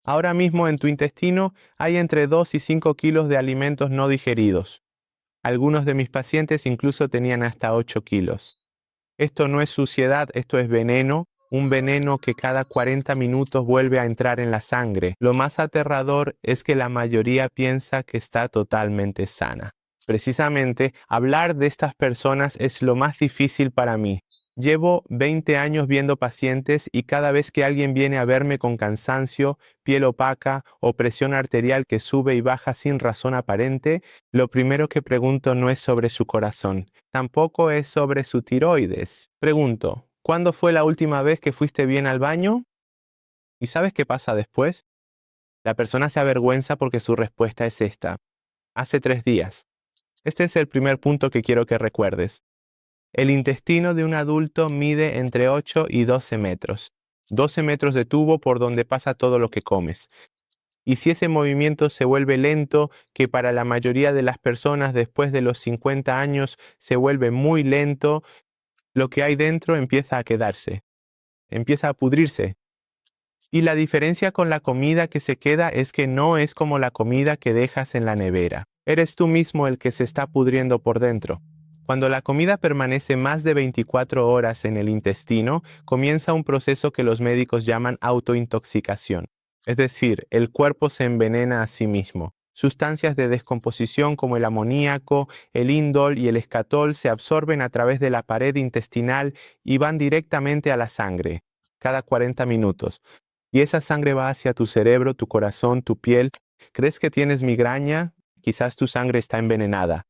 Ahora mismo en tu intestino hay entre 2 y 5 kilos de alimentos no digeridos. Algunos de mis pacientes incluso tenían hasta 8 kilos. Esto no es suciedad, esto es veneno, un veneno que cada 40 minutos vuelve a entrar en la sangre. Lo más aterrador es que la mayoría piensa que está totalmente sana. Precisamente, hablar de estas personas es lo más difícil para mí. Llevo 20 años viendo pacientes y cada vez que alguien viene a verme con cansancio, piel opaca o presión arterial que sube y baja sin razón aparente, lo primero que pregunto no es sobre su corazón, tampoco es sobre su tiroides. Pregunto, ¿cuándo fue la última vez que fuiste bien al baño? ¿Y sabes qué pasa después? La persona se avergüenza porque su respuesta es esta. Hace 3 días. Este es el primer punto que quiero que recuerdes. El intestino de un adulto mide entre 8 y 12 metros. 12 metros de tubo por donde pasa todo lo que comes. Y si ese movimiento se vuelve lento, que para la mayoría de las personas después de los 50 años se vuelve muy lento, lo que hay dentro empieza a quedarse, empieza a pudrirse. Y la diferencia con la comida que se queda es que no es como la comida que dejas en la nevera. Eres tú mismo el que se está pudriendo por dentro. Cuando la comida permanece más de 24 horas en el intestino, comienza un proceso que los médicos llaman autointoxicación. Es decir, el cuerpo se envenena a sí mismo. Sustancias de descomposición como el amoníaco, el indol y el escatol se absorben a través de la pared intestinal y van directamente a la sangre, cada 40 minutos. Y esa sangre va hacia tu cerebro, tu corazón, tu piel. ¿Crees que tienes migraña? Quizás tu sangre está envenenada.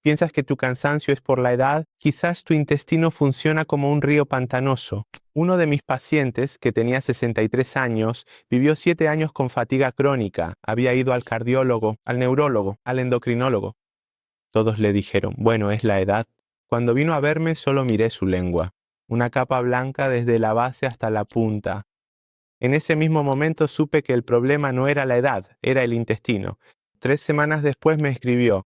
¿Piensas que tu cansancio es por la edad? Quizás tu intestino funciona como un río pantanoso. Uno de mis pacientes, que tenía 63 años, vivió 7 años con fatiga crónica. Había ido al cardiólogo, al neurólogo, al endocrinólogo. Todos le dijeron, bueno, es la edad. Cuando vino a verme solo miré su lengua. Una capa blanca desde la base hasta la punta. En ese mismo momento supe que el problema no era la edad, era el intestino. 3 semanas después me escribió,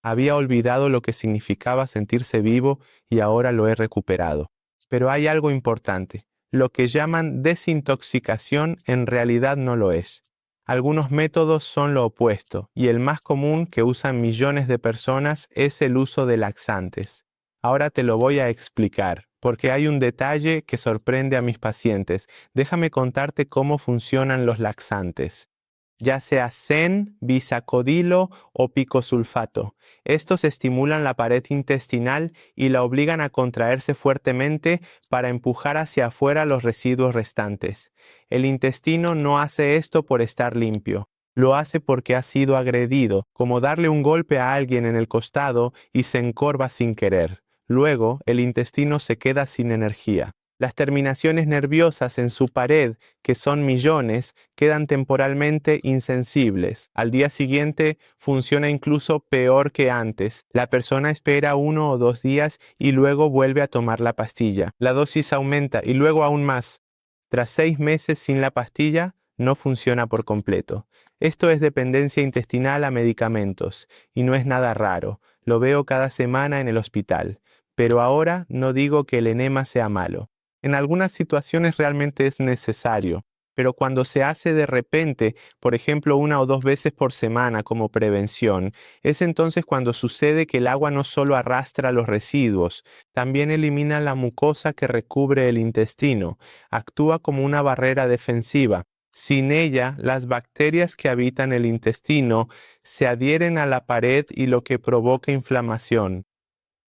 había olvidado lo que significaba sentirse vivo y ahora lo he recuperado. Pero hay algo importante. Lo que llaman desintoxicación en realidad no lo es. Algunos métodos son lo opuesto, y el más común que usan millones de personas es el uso de laxantes. Ahora te lo voy a explicar, porque hay un detalle que sorprende a mis pacientes. Déjame contarte cómo funcionan los laxantes, ya sea zen, bisacodilo o picosulfato. Estos estimulan la pared intestinal y la obligan a contraerse fuertemente para empujar hacia afuera los residuos restantes. El intestino no hace esto por estar limpio. Lo hace porque ha sido agredido, como darle un golpe a alguien en el costado y se encorva sin querer. Luego, el intestino se queda sin energía. Las terminaciones nerviosas en su pared, que son millones, quedan temporalmente insensibles. Al día siguiente funciona incluso peor que antes. La persona espera 1 o 2 días y luego vuelve a tomar la pastilla. La dosis aumenta y luego aún más. Tras 6 meses sin la pastilla, no funciona por completo. Esto es dependencia intestinal a medicamentos y no es nada raro. Lo veo cada semana en el hospital. Pero ahora no digo que el enema sea malo. En algunas situaciones realmente es necesario, pero cuando se hace de repente, por ejemplo 1 o 2 veces por semana como prevención, es entonces cuando sucede que el agua no solo arrastra los residuos, también elimina la mucosa que recubre el intestino, actúa como una barrera defensiva. Sin ella, las bacterias que habitan el intestino se adhieren a la pared y lo que provoca inflamación.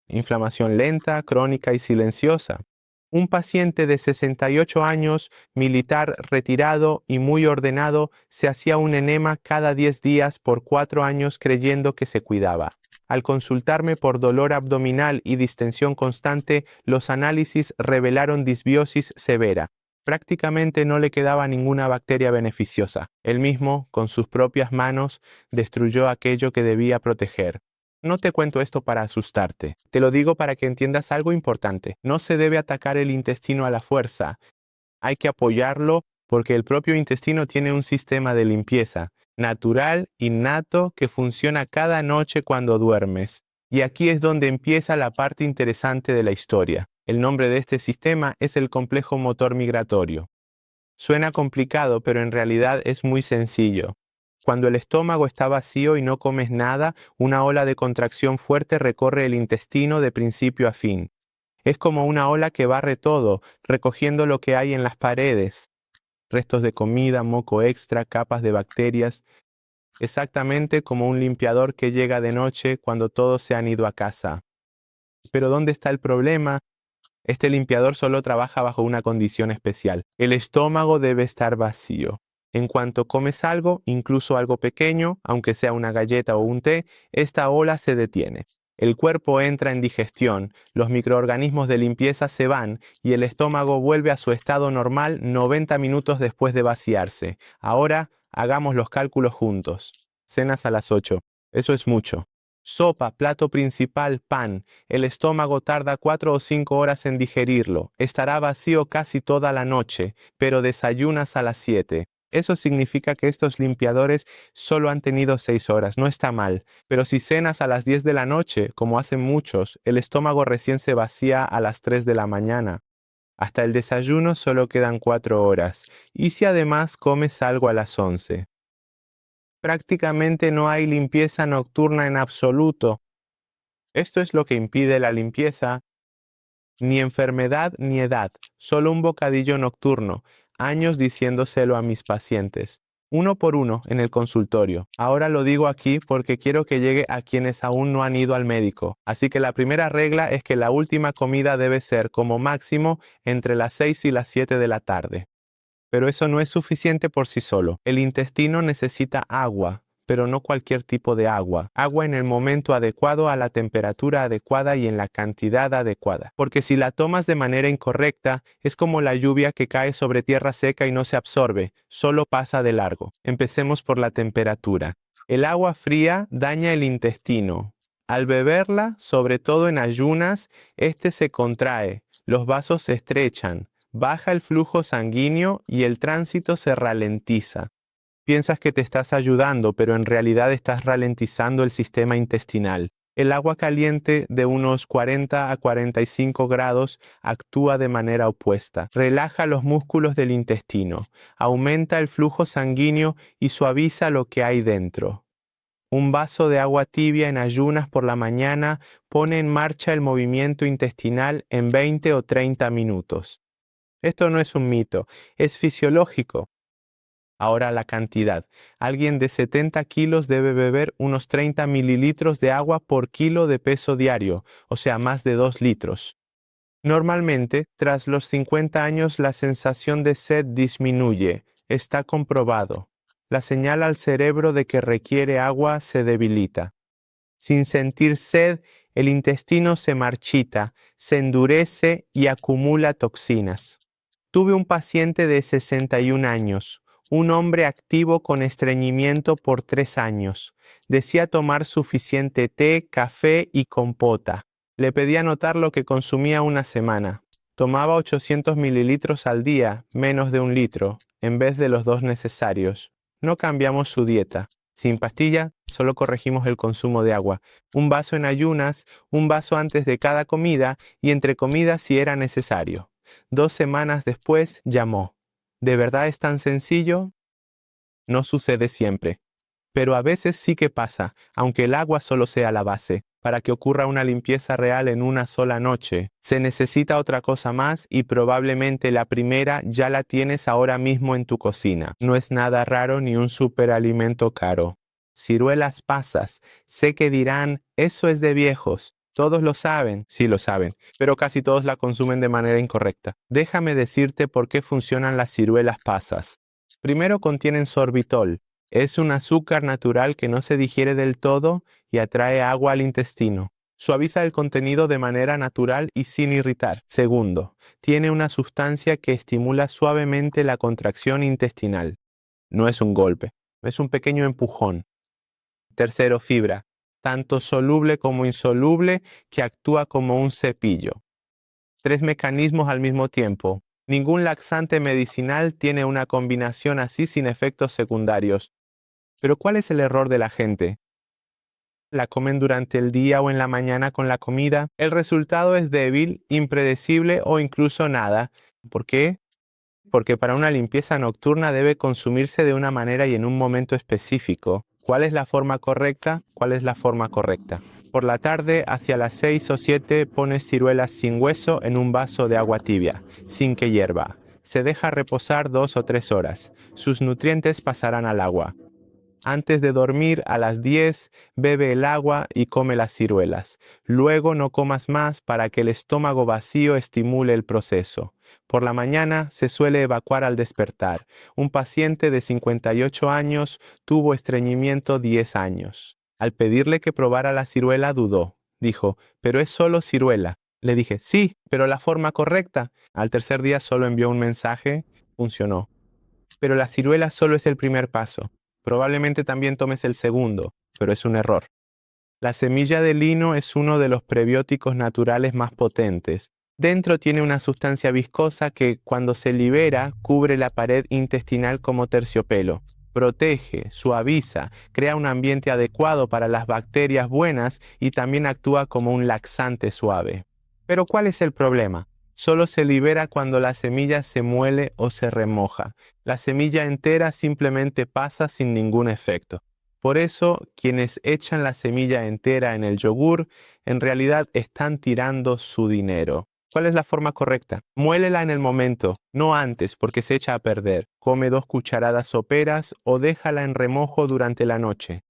Inflamación lenta, crónica y silenciosa. Un paciente de 68 años, militar retirado y muy ordenado, se hacía un enema cada 10 días por 4 años creyendo que se cuidaba. Al consultarme por dolor abdominal y distensión constante, los análisis revelaron disbiosis severa. Prácticamente no le quedaba ninguna bacteria beneficiosa. Él mismo, con sus propias manos, destruyó aquello que debía proteger. No te cuento esto para asustarte, te lo digo para que entiendas algo importante. No se debe atacar el intestino a la fuerza, hay que apoyarlo porque el propio intestino tiene un sistema de limpieza natural, innato, que funciona cada noche cuando duermes. Y aquí es donde empieza la parte interesante de la historia. El nombre de este sistema es el complejo motor migratorio. Suena complicado, pero en realidad es muy sencillo. Cuando el estómago está vacío y no comes nada, una ola de contracción fuerte recorre el intestino de principio a fin. Es como una ola que barre todo, recogiendo lo que hay en las paredes, restos de comida, moco extra, capas de bacterias, exactamente como un limpiador que llega de noche cuando todos se han ido a casa. Pero ¿dónde está el problema? Este limpiador solo trabaja bajo una condición especial. El estómago debe estar vacío. En cuanto comes algo, incluso algo pequeño, aunque sea una galleta o un té, esta ola se detiene. El cuerpo entra en digestión, los microorganismos de limpieza se van y el estómago vuelve a su estado normal 90 minutos después de vaciarse. Ahora, hagamos los cálculos juntos. Cenas a las 8. Eso es mucho. Sopa, plato principal, pan. El estómago tarda 4 o 5 horas en digerirlo. Estará vacío casi toda la noche, pero desayunas a las 7. Eso significa que estos limpiadores solo han tenido 6 horas. No está mal. Pero si cenas a las 10 de la noche, como hacen muchos, el estómago recién se vacía a las 3 de la mañana. Hasta el desayuno solo quedan 4 horas. ¿Y si además comes algo a las 11? Prácticamente no hay limpieza nocturna en absoluto. Esto es lo que impide la limpieza. Ni enfermedad ni edad, solo un bocadillo nocturno. Años diciéndoselo a mis pacientes. Uno por uno en el consultorio. Ahora lo digo aquí porque quiero que llegue a quienes aún no han ido al médico. Así que la primera regla es que la última comida debe ser como máximo entre las 6 y las 7 de la tarde. Pero eso no es suficiente por sí solo. El intestino necesita agua, pero no cualquier tipo de agua. Agua en el momento adecuado, a la temperatura adecuada y en la cantidad adecuada. Porque si la tomas de manera incorrecta, es como la lluvia que cae sobre tierra seca y no se absorbe, solo pasa de largo. Empecemos por la temperatura. El agua fría daña el intestino. Al beberla, sobre todo en ayunas, este se contrae, los vasos se estrechan, baja el flujo sanguíneo y el tránsito se ralentiza. Piensas que te estás ayudando, pero en realidad estás ralentizando el sistema intestinal. El agua caliente de unos 40 a 45 grados actúa de manera opuesta. Relaja los músculos del intestino, aumenta el flujo sanguíneo y suaviza lo que hay dentro. Un vaso de agua tibia en ayunas por la mañana pone en marcha el movimiento intestinal en 20 o 30 minutos. Esto no es un mito, es fisiológico. Ahora la cantidad. Alguien de 70 kilos debe beber unos 30 mililitros de agua por kilo de peso diario, o sea, más de 2 litros. Normalmente, tras los 50 años, la sensación de sed disminuye. Está comprobado. La señal al cerebro de que requiere agua se debilita. Sin sentir sed, el intestino se marchita, se endurece y acumula toxinas. Tuve un paciente de 61 años, un hombre activo con estreñimiento por 3 años. Decía tomar suficiente té, café y compota. Le pedí anotar lo que consumía una semana. Tomaba 800 mililitros al día, menos de 1 litro, en vez de los 2 necesarios. No cambiamos su dieta. Sin pastilla, solo corregimos el consumo de agua. Un vaso en ayunas, un vaso antes de cada comida y entre comidas si era necesario. 2 semanas después llamó. ¿De verdad es tan sencillo? No sucede siempre. Pero a veces sí que pasa, aunque el agua solo sea la base. Para que ocurra una limpieza real en una sola noche, se necesita otra cosa más y probablemente la primera ya la tienes ahora mismo en tu cocina. No es nada raro ni un superalimento caro. Ciruelas pasas. Sé que dirán, eso es de viejos. Todos lo saben, sí lo saben, pero casi todos la consumen de manera incorrecta. Déjame decirte por qué funcionan las ciruelas pasas. Primero contienen sorbitol. Es un azúcar natural que no se digiere del todo y atrae agua al intestino. Suaviza el contenido de manera natural y sin irritar. Segundo, tiene una sustancia que estimula suavemente la contracción intestinal. No es un golpe, es un pequeño empujón. Tercero, fibra, tanto soluble como insoluble, que actúa como un cepillo. 3 mecanismos al mismo tiempo. Ningún laxante medicinal tiene una combinación así sin efectos secundarios. Pero ¿cuál es el error de la gente? La comen durante el día o en la mañana con la comida. El resultado es débil, impredecible o incluso nada. ¿Por qué? porque para una limpieza nocturna debe consumirse de una manera y en un momento específico. ¿Cuál es la forma correcta? ¿Cuál es la forma correcta? Por la tarde, hacia las 6 o 7, pones ciruelas sin hueso en un vaso de agua tibia, sin que hierva. Se deja reposar 2 o 3 horas. Sus nutrientes pasarán al agua. Antes de dormir, a las 10, bebe el agua y come las ciruelas. Luego no comas más para que el estómago vacío estimule el proceso. Por la mañana se suele evacuar al despertar. Un paciente de 58 años tuvo estreñimiento 10 años. Al pedirle que probara la ciruela dudó. Dijo, pero es solo ciruela. Le dije, sí, pero la forma correcta. Al tercer día solo envió un mensaje, funcionó. Pero la ciruela solo es el primer paso. Probablemente también tomes el segundo, pero es un error. La semilla de lino es uno de los prebióticos naturales más potentes. Dentro tiene una sustancia viscosa que, cuando se libera, cubre la pared intestinal como terciopelo. Protege, suaviza, crea un ambiente adecuado para las bacterias buenas y también actúa como un laxante suave. Pero ¿cuál es el problema? Solo se libera cuando la semilla se muele o se remoja. La semilla entera simplemente pasa sin ningún efecto. Por eso, quienes echan la semilla entera en el yogur, en realidad están tirando su dinero. ¿Cuál es la forma correcta? Muélela en el momento, no antes, porque se echa a perder. Come 2 cucharadas soperas o déjala en remojo durante la noche.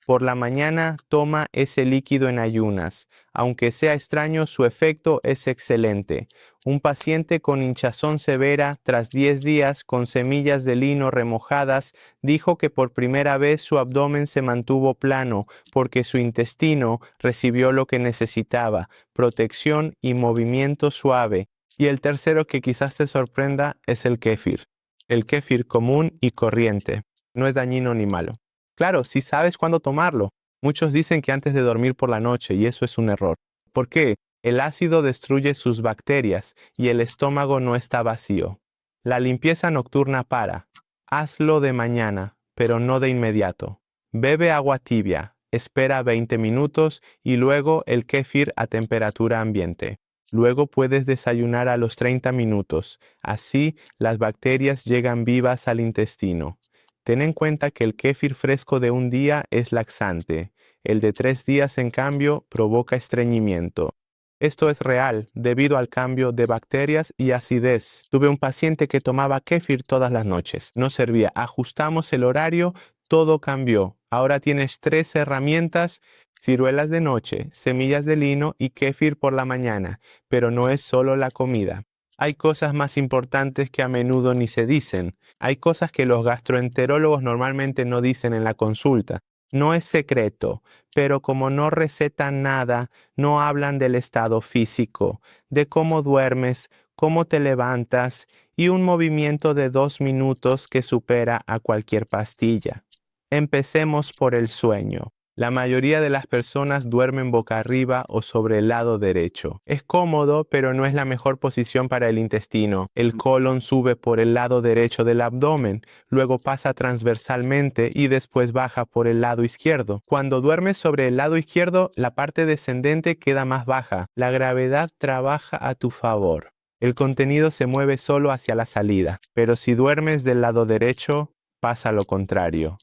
Por la mañana toma ese líquido en ayunas. Aunque sea extraño, su efecto es excelente. Un paciente con hinchazón severa, tras 10 días con semillas de lino remojadas, dijo que por primera vez su abdomen se mantuvo plano porque su intestino recibió lo que necesitaba, protección y movimiento suave. Y el tercero que quizás te sorprenda es el kéfir. El kéfir común y corriente. No es dañino ni malo. Claro, si sabes cuándo tomarlo. Muchos dicen que antes de dormir por la noche, y eso es un error. ¿Por qué? El ácido destruye sus bacterias y el estómago no está vacío. La limpieza nocturna para. Hazlo de mañana, pero no de inmediato. Bebe agua tibia, espera 20 minutos y luego el kéfir a temperatura ambiente. Luego puedes desayunar a los 30 minutos. Así las bacterias llegan vivas al intestino. Ten en cuenta que el kéfir fresco de un día es laxante. El de 3 días, en cambio, provoca estreñimiento. Esto es real debido al cambio de bacterias y acidez. Tuve un paciente que tomaba kéfir todas las noches. No servía. Ajustamos el horario, todo cambió. Ahora tienes 3 herramientas: ciruelas de noche, semillas de lino y kéfir por la mañana. Pero no es solo la comida. Hay cosas más importantes que a menudo ni se dicen. Hay cosas que los gastroenterólogos normalmente no dicen en la consulta. No es secreto, pero como no recetan nada, no hablan del estado físico, de cómo duermes, cómo te levantas y un movimiento de 2 minutos que supera a cualquier pastilla. Empecemos por el sueño. La mayoría de las personas duermen boca arriba o sobre el lado derecho. Es cómodo, pero no es la mejor posición para el intestino. El colon sube por el lado derecho del abdomen, luego pasa transversalmente y después baja por el lado izquierdo. Cuando duermes sobre el lado izquierdo, la parte descendente queda más baja. La gravedad trabaja a tu favor. El contenido se mueve solo hacia la salida, pero si duermes del lado derecho, pasa lo contrario.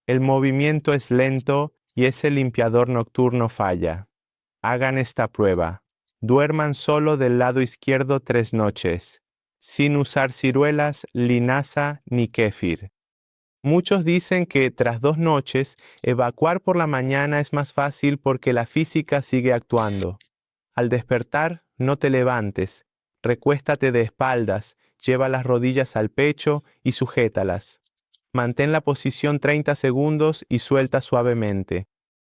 El movimiento es lento y ese limpiador nocturno falla. Hagan esta prueba. Duerman solo del lado izquierdo 3 noches, sin usar ciruelas, linaza ni kéfir. Muchos dicen que tras 2 noches, evacuar por la mañana es más fácil porque la física sigue actuando. Al despertar, no te levantes. Recuéstate de espaldas, lleva las rodillas al pecho y sujétalas. Mantén la posición 30 segundos y suelta suavemente.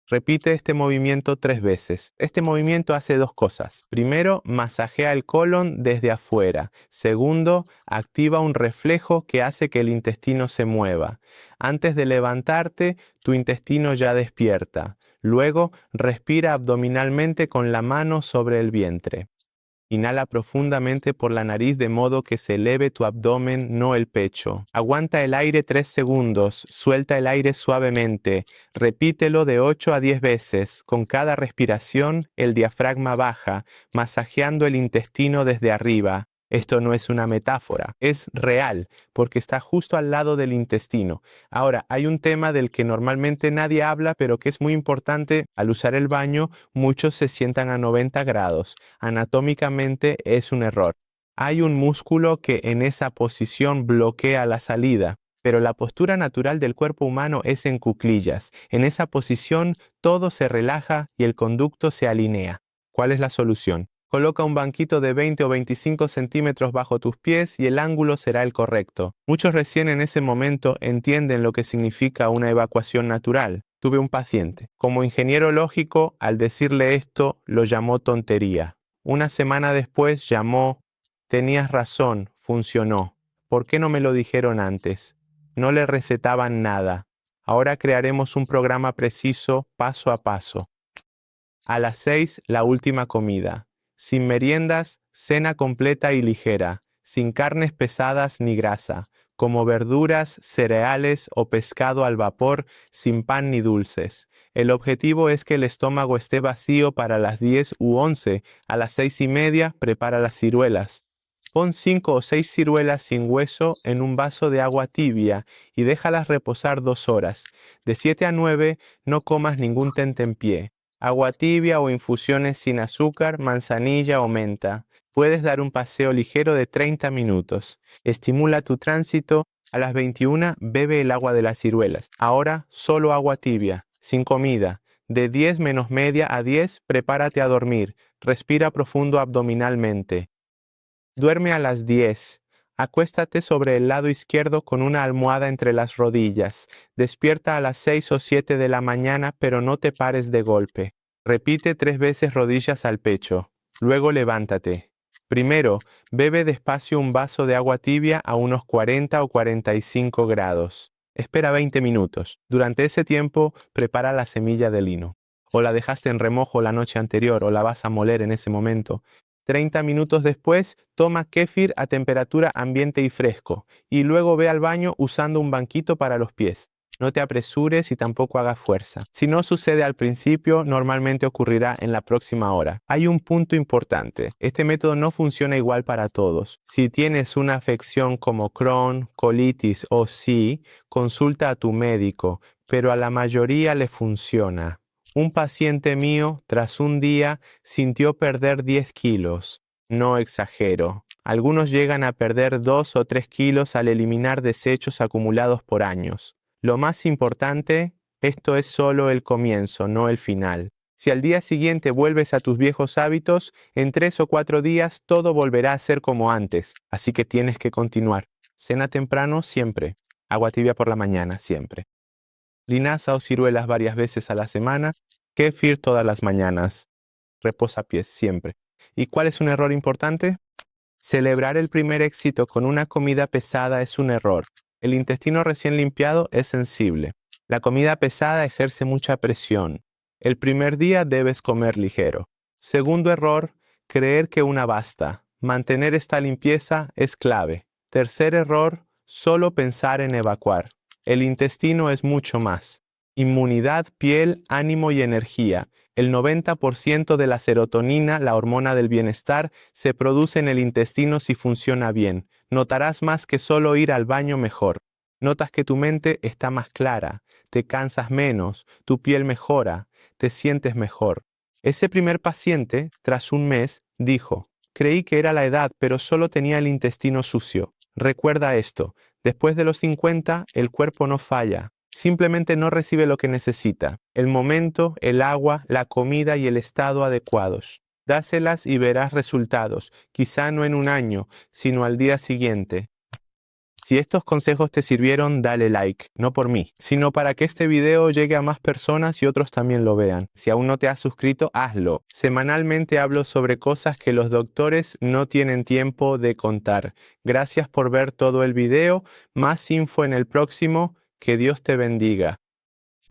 Repite este movimiento 3 veces. Este movimiento hace 2 cosas. Primero, masajea el colon desde afuera. Segundo, activa un reflejo que hace que el intestino se mueva. Antes de levantarte, tu intestino ya despierta. Luego, respira abdominalmente con la mano sobre el vientre. Inhala profundamente por la nariz de modo que se eleve tu abdomen, no el pecho. Aguanta el aire 3 segundos, suelta el aire suavemente. Repítelo de 8 a 10 veces. Con cada respiración, el diafragma baja, masajeando el intestino desde arriba. Esto no es una metáfora, es real, porque está justo al lado del intestino. Ahora, hay un tema del que normalmente nadie habla, pero que es muy importante. Al usar el baño, muchos se sientan a 90 grados. Anatómicamente es un error. Hay un músculo que en esa posición bloquea la salida, pero la postura natural del cuerpo humano es en cuclillas. En esa posición, todo se relaja y el conducto se alinea. ¿Cuál es la solución? Coloca un banquito de 20 o 25 centímetros bajo tus pies y el ángulo será el correcto. Muchos recién en ese momento entienden lo que significa una evacuación natural. Tuve un paciente. Como ingeniero lógico, al decirle esto, lo llamó tontería. Una semana después llamó, tenías razón, funcionó. ¿Por qué no me lo dijeron antes? No le recetaban nada. Ahora crearemos un programa preciso, paso a paso. A las 6, la última comida. Sin meriendas, cena completa y ligera, sin carnes pesadas ni grasa, como verduras, cereales o pescado al vapor, sin pan ni dulces. El objetivo es que el estómago esté vacío para las 10 u 11. A las 6:30, prepara las ciruelas. Pon 5 o 6 ciruelas sin hueso en un vaso de agua tibia y déjalas reposar 2 horas. De 7 a 9, no comas ningún tentempié. Agua tibia o infusiones sin azúcar, manzanilla o menta. Puedes dar un paseo ligero de 30 minutos. Estimula tu tránsito. A las 21 bebe el agua de las ciruelas. Ahora solo agua tibia, sin comida. De 10 menos media a 10, prepárate a dormir. Respira profundo abdominalmente. Duerme a las 10. Acuéstate sobre el lado izquierdo con una almohada entre las rodillas. Despierta a las 6 o 7 de la mañana, pero no te pares de golpe. Repite 3 veces rodillas al pecho. Luego levántate. Primero, bebe despacio un vaso de agua tibia a unos 40 o 45 grados. Espera 20 minutos. Durante ese tiempo, prepara la semilla de lino. O la dejaste en remojo la noche anterior o la vas a moler en ese momento. 30 minutos después, toma kéfir a temperatura ambiente y fresco, y luego ve al baño usando un banquito para los pies. No te apresures y tampoco hagas fuerza. Si no sucede al principio, normalmente ocurrirá en la próxima hora. Hay un punto importante. Este método no funciona igual para todos. Si tienes una afección como Crohn, colitis o SI, consulta a tu médico, pero a la mayoría le funciona. Un paciente mío, tras un día, sintió perder 10 kilos. No exagero. Algunos llegan a perder 2 o 3 kilos al eliminar desechos acumulados por años. Lo más importante, esto es solo el comienzo, no el final. Si al día siguiente vuelves a tus viejos hábitos, en 3 o 4 días todo volverá a ser como antes. Así que tienes que continuar. Cena temprano siempre. Agua tibia por la mañana siempre. Linaza o ciruelas varias veces a la semana, kéfir todas las mañanas, reposapiés siempre. ¿Y cuál es un error importante? Celebrar el primer éxito con una comida pesada es un error. El intestino recién limpiado es sensible. La comida pesada ejerce mucha presión. El primer día debes comer ligero. Segundo error, creer que una basta. Mantener esta limpieza es clave. Tercer error, solo pensar en evacuar. El intestino es mucho más. Inmunidad, piel, ánimo y energía. El 90% de la serotonina, la hormona del bienestar, se produce en el intestino si funciona bien. Notarás más que solo ir al baño mejor. Notas que tu mente está más clara, te cansas menos, tu piel mejora, te sientes mejor. Ese primer paciente, tras un mes, dijo, creí que era la edad, pero solo tenía el intestino sucio. Recuerda esto. Después de los 50, el cuerpo no falla, simplemente no recibe lo que necesita, el momento, el agua, la comida y el estado adecuados. Dáselas y verás resultados, quizá no en un año, sino al día siguiente. Si estos consejos te sirvieron, dale like, no por mí, sino para que este video llegue a más personas y otros también lo vean. Si aún no te has suscrito, hazlo. Semanalmente hablo sobre cosas que los doctores no tienen tiempo de contar. Gracias por ver todo el video. Más info en el próximo. Que Dios te bendiga.